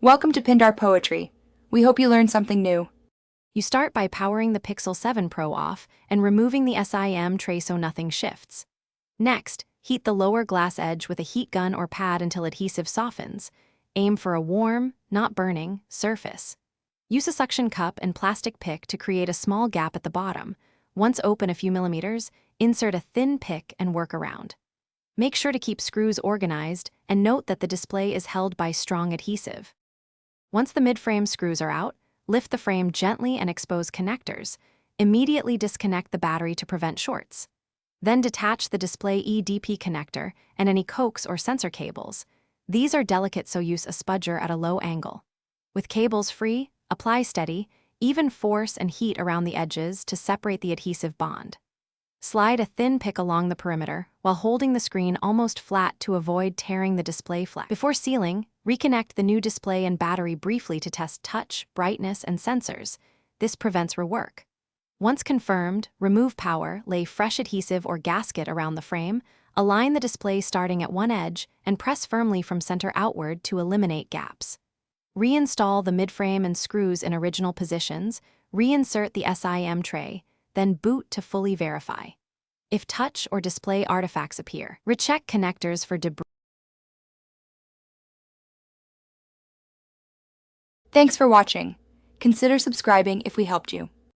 Welcome to Pindar Poetry. We hope you learned something new. You start by powering the Pixel 7 Pro off and removing the SIM tray so nothing shifts. Next, heat the lower glass edge with a heat gun or pad until adhesive softens. Aim for a warm, not burning, surface. Use a suction cup and plastic pick to create a small gap at the bottom. Once open a few millimeters, insert a thin pick and work around. Make sure to keep screws organized and note that the display is held by strong adhesive. Once the mid-frame screws are out, lift the frame gently and expose connectors. Immediately disconnect the battery to prevent shorts. Then detach the display EDP connector and any coax or sensor cables. These are delicate, so use a spudger at a low angle. With cables free, apply steady, even force and heat around the edges to separate the adhesive bond. Slide a thin pick along the perimeter while holding the screen almost flat to avoid tearing the display flex. Before sealing, reconnect the new display and battery briefly to test touch, brightness, and sensors. This prevents rework. Once confirmed, remove power, lay fresh adhesive or gasket around the frame, align the display starting at one edge, and press firmly from center outward to eliminate gaps. Reinstall the midframe and screws in original positions, reinsert the SIM tray, then boot to fully verify. If touch or display artifacts appear, recheck connectors for debris. Thanks for watching. Consider subscribing if we helped you.